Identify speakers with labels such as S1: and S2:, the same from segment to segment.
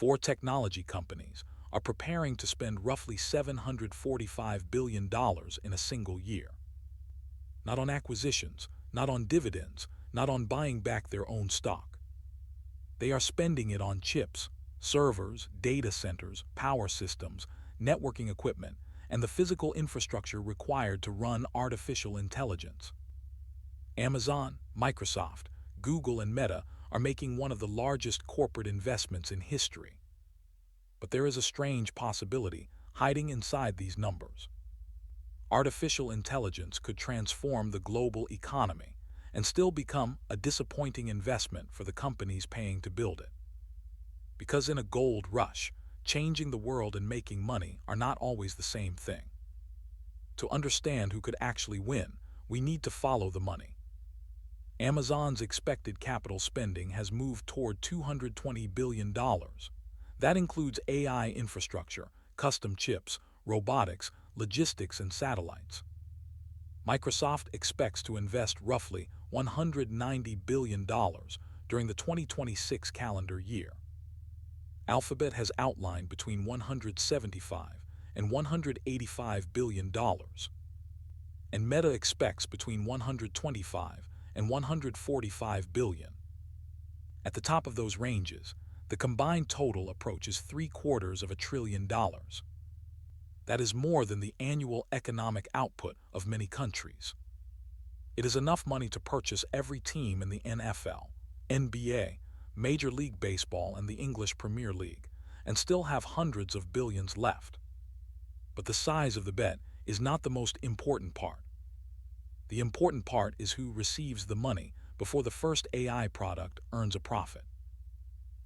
S1: Four technology companies are preparing to spend roughly $745 billion in a single year. Not on acquisitions, not on dividends, not on buying back their own stock. They are spending it on chips, servers, data centers, power systems, networking equipment, and the physical infrastructure required to run artificial intelligence. Amazon, Microsoft, Google, and Meta are making one of the largest corporate investments in history. But there is a strange possibility hiding inside these numbers. Artificial intelligence could transform the global economy and still become a disappointing investment for the companies paying to build it. Because in a gold rush, changing the world and making money are not always the same thing. To understand who could actually win, we need to follow the money. Amazon's expected capital spending has moved toward $220 billion. That includes AI infrastructure, custom chips, robotics, logistics, and satellites. Microsoft expects to invest roughly $190 billion during the 2026 calendar year. Alphabet has outlined between $175 and $185 billion, and Meta expects between $125 and $145 billion. At the top of those ranges, the combined total approaches $750 billion. That is more than the annual economic output of many countries. It is enough money to purchase every team in the NFL, NBA, Major League Baseball, and the English Premier League, and still have hundreds of billions left. But the size of the bet is not the most important part. The important part is who receives the money before the first AI product earns a profit.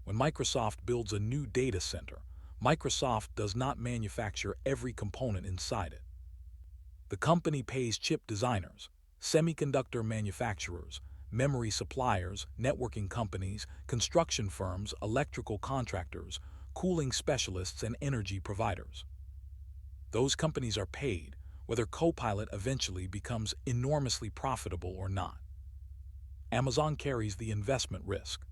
S1: When Microsoft builds a new data center, Microsoft does not manufacture every component inside it. The company pays chip designers, semiconductor manufacturers, memory suppliers, networking companies, construction firms, electrical contractors, cooling specialists, and energy providers. Those companies are paid whether Copilot eventually becomes enormously profitable or not. Amazon carries the investment risk.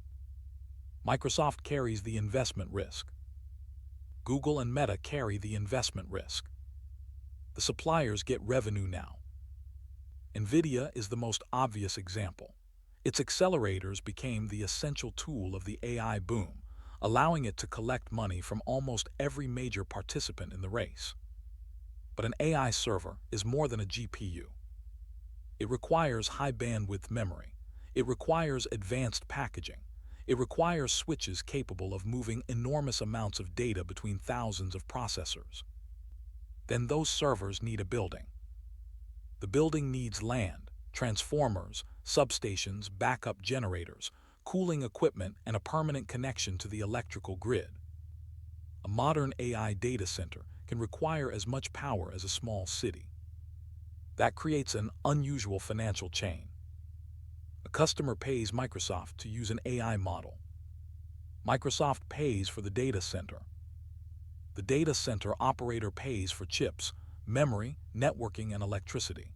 S1: Microsoft carries the investment risk. Google and Meta carry the investment risk. The suppliers get revenue now. NVIDIA is the most obvious example. Its accelerators became the essential tool of the AI boom, allowing it to collect money from almost every major participant in the race. But an AI server is more than a GPU. It requires high-bandwidth memory. It requires advanced packaging. It requires switches capable of moving enormous amounts of data between thousands of processors. Then those servers need a building. The building needs land, transformers, substations, backup generators, cooling equipment, and a permanent connection to the electrical grid. A modern AI data center can require as much power as a small city. That creates an unusual financial chain. A customer pays Microsoft to use an AI model. Microsoft pays for the data center. The data center operator pays for chips, memory, networking, and electricity.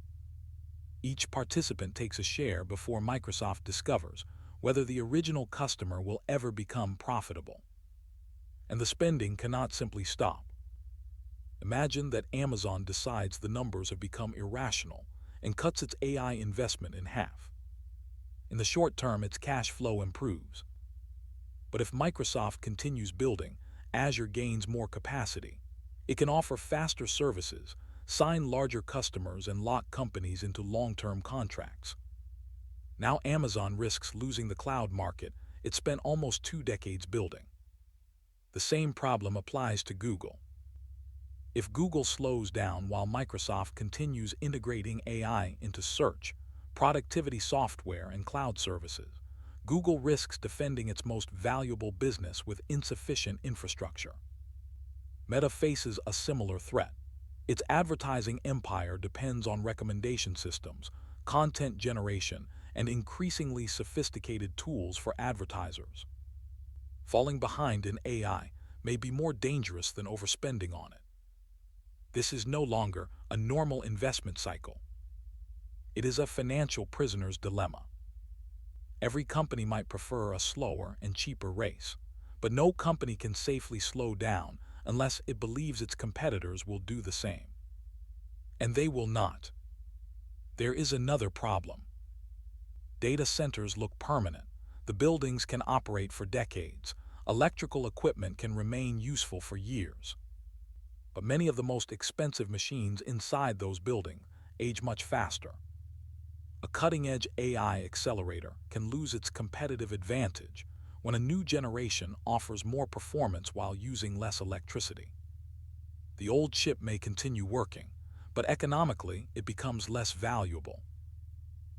S1: Each participant takes a share before Microsoft discovers whether the original customer will ever become profitable. And the spending cannot simply stop. Imagine that Amazon decides the numbers have become irrational and cuts its AI investment in half. In the short term, its cash flow improves. But if Microsoft continues building, Azure gains more capacity. It can offer faster services, sign larger customers, and lock companies into long-term contracts. Now Amazon risks losing the cloud market it spent almost 2 decades building. The same problem applies to Google. If Google slows down while Microsoft continues integrating AI into search, productivity software, and cloud services, Google risks defending its most valuable business with insufficient infrastructure. Meta faces a similar threat. Its advertising empire depends on recommendation systems, content generation, and increasingly sophisticated tools for advertisers. Falling behind in AI may be more dangerous than overspending on it. This is no longer a normal investment cycle. It is a financial prisoner's dilemma. Every company might prefer a slower and cheaper race, But no company can safely slow down unless it believes its competitors will do the same. And they will not. There is another problem. Data centers look permanent. The buildings can operate for decades. Electrical equipment can remain useful for years. But many of the most expensive machines inside those buildings age much faster. A cutting-edge AI accelerator can lose its competitive advantage when a new generation offers more performance while using less electricity. The old chip may continue working, but economically it becomes less valuable.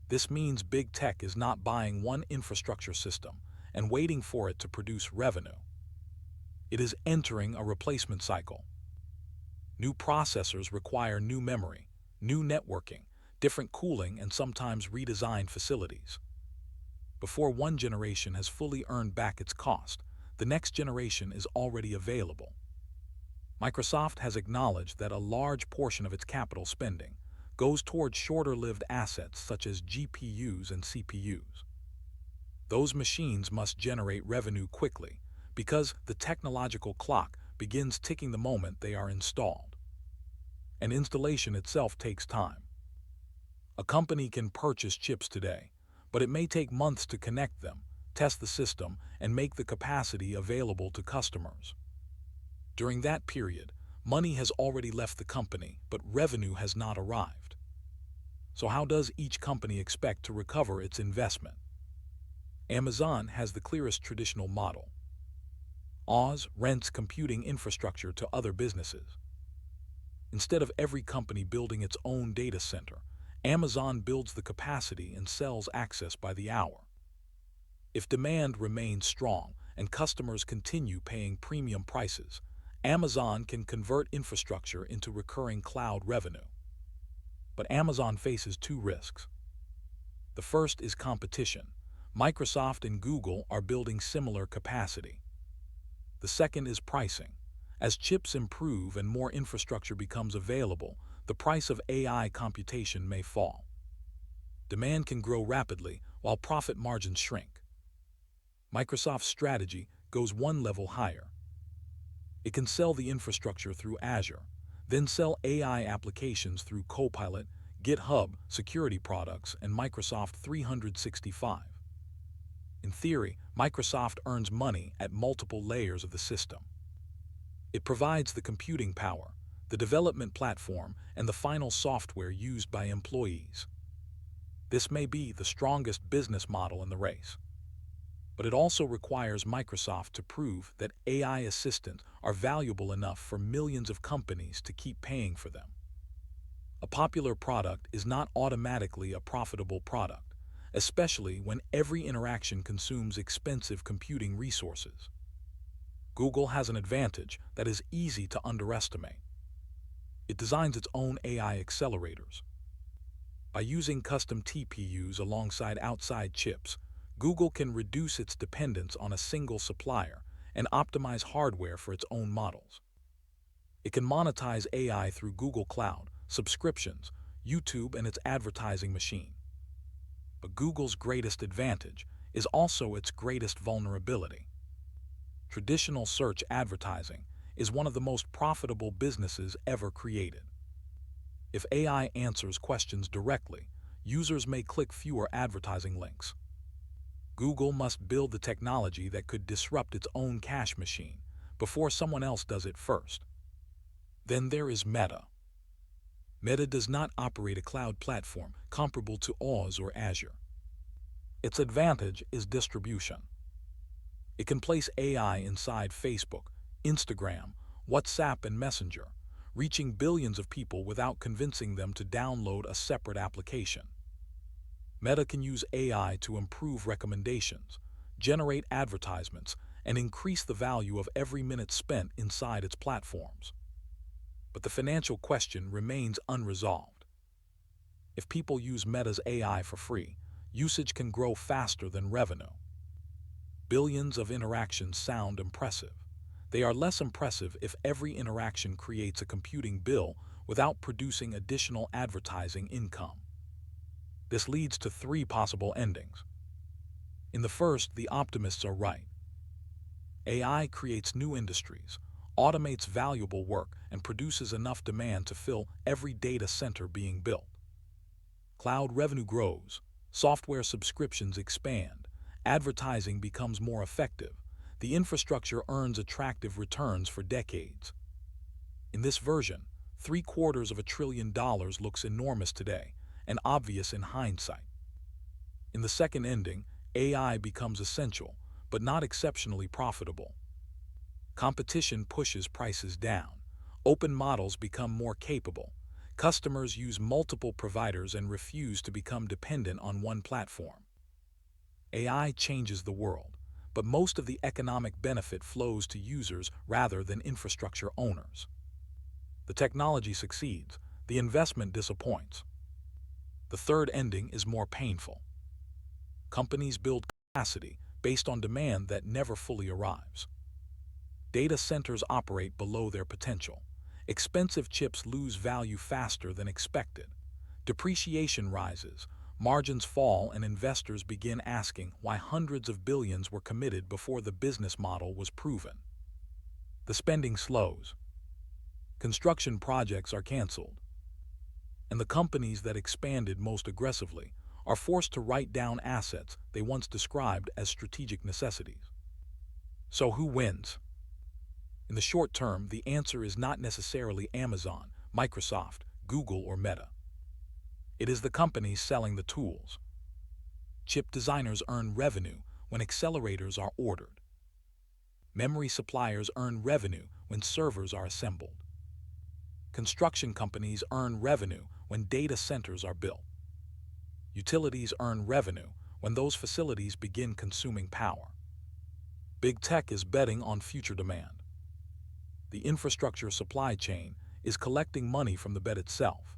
S1: This means big tech is not buying one infrastructure system and waiting for it to produce revenue. It is entering a replacement cycle. New processors require new memory, new networking, different cooling, and sometimes redesigned facilities. Before one generation has fully earned back its cost, the next generation is already available. Microsoft has acknowledged that a large portion of its capital spending goes towards shorter-lived assets such as GPUs and CPUs. Those machines must generate revenue quickly because the technological clock begins ticking the moment they are installed. And installation itself takes time. A company can purchase chips today, but it may take months to connect them, test the system, and make the capacity available to customers. During that period, money has already left the company, but revenue has not arrived. So how does each company expect to recover its investment? Amazon has the clearest traditional model. Oz rents computing infrastructure to other businesses. Instead of every company building its own data center, Amazon builds the capacity and sells access by the hour. If demand remains strong and customers continue paying premium prices, Amazon can convert infrastructure into recurring cloud revenue. But Amazon faces two risks. The first is competition. Microsoft and Google are building similar capacity. The second is pricing. As chips improve and more infrastructure becomes available, the price of AI computation may fall. Demand can grow rapidly while profit margins shrink. Microsoft's strategy goes one level higher. It can sell the infrastructure through Azure, then sell AI applications through Copilot, GitHub, security products, and Microsoft 365. In theory, Microsoft earns money at multiple layers of the system. It provides the computing power, the development platform, and the final software used by employees. This may be the strongest business model in the race. But it also requires Microsoft to prove that AI assistants are valuable enough for millions of companies to keep paying for them. A popular product is not automatically a profitable product, especially when every interaction consumes expensive computing resources. Google has an advantage that is easy to underestimate. It designs its own AI accelerators. By using custom TPUs alongside outside chips, Google can reduce its dependence on a single supplier and optimize hardware for its own models. It can monetize AI through Google Cloud, subscriptions, YouTube, and its advertising machine. But Google's greatest advantage is also its greatest vulnerability. Traditional search advertising is one of the most profitable businesses ever created. If AI answers questions directly, users may click fewer advertising links. Google must build the technology that could disrupt its own cache machine before someone else does it first. Then there is Meta. Meta does not operate a cloud platform comparable to Oz or Azure. Its advantage is distribution. It can place AI inside Facebook, Instagram, WhatsApp, and Messenger, reaching billions of people without convincing them to download a separate application. Meta can use AI to improve recommendations, generate advertisements, and increase the value of every minute spent inside its platforms. But the financial question remains unresolved. If people use Meta's AI for free, usage can grow faster than revenue. Billions of interactions sound impressive. They are less impressive if every interaction creates a computing bill without producing additional advertising income. This leads to three possible endings. In the first, the optimists are right. AI creates new industries, automates valuable work, and produces enough demand to fill every data center being built. Cloud revenue grows, software subscriptions expand, advertising becomes more effective, the infrastructure earns attractive returns for decades. In this version, $750 billion looks enormous today and obvious in hindsight. In the second ending, AI becomes essential, but not exceptionally profitable. Competition pushes prices down. Open models become more capable. Customers use multiple providers and refuse to become dependent on one platform. AI changes the world, but most of the economic benefit flows to users rather than infrastructure owners. The technology succeeds, the investment disappoints. The third ending is more painful. Companies build capacity based on demand that never fully arrives. Data centers operate below their potential. Expensive chips lose value faster than expected. Depreciation rises, margins fall, and investors begin asking why hundreds of billions were committed before the business model was proven. The spending slows. Construction projects are canceled. And the companies that expanded most aggressively are forced to write down assets they once described as strategic necessities. So who wins? In the short term, the answer is not necessarily Amazon, Microsoft, Google, or Meta. It is the companies selling the tools. Chip designers earn revenue when accelerators are ordered. Memory suppliers earn revenue when servers are assembled. Construction companies earn revenue when data centers are built. Utilities earn revenue when those facilities begin consuming power. Big tech is betting on future demand. The infrastructure supply chain is collecting money from the bet itself.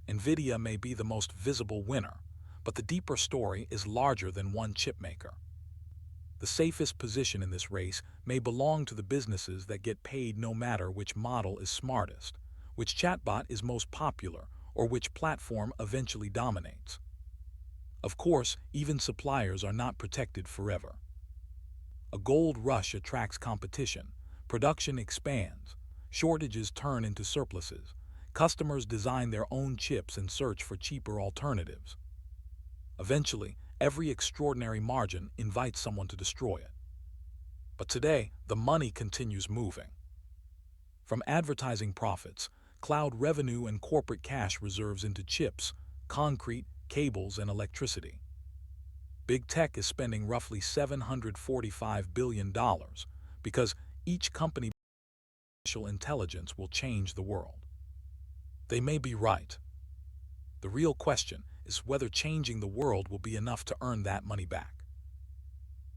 S1: NVIDIA may be the most visible winner, but the deeper story is larger than one chipmaker. The safest position in this race may belong to the businesses that get paid no matter which model is smartest, which chatbot is most popular, or which platform eventually dominates. Of course, even suppliers are not protected forever. A gold rush attracts competition, production expands, shortages turn into surpluses, customers design their own chips and search for cheaper alternatives. Eventually, every extraordinary margin invites someone to destroy it. But today, the money continues moving. From advertising profits, cloud revenue, and corporate cash reserves into chips, concrete, cables, and electricity. Big tech is spending roughly $745 billion because each company artificial intelligence will change the world. They may be right. The real question is whether changing the world will be enough to earn that money back.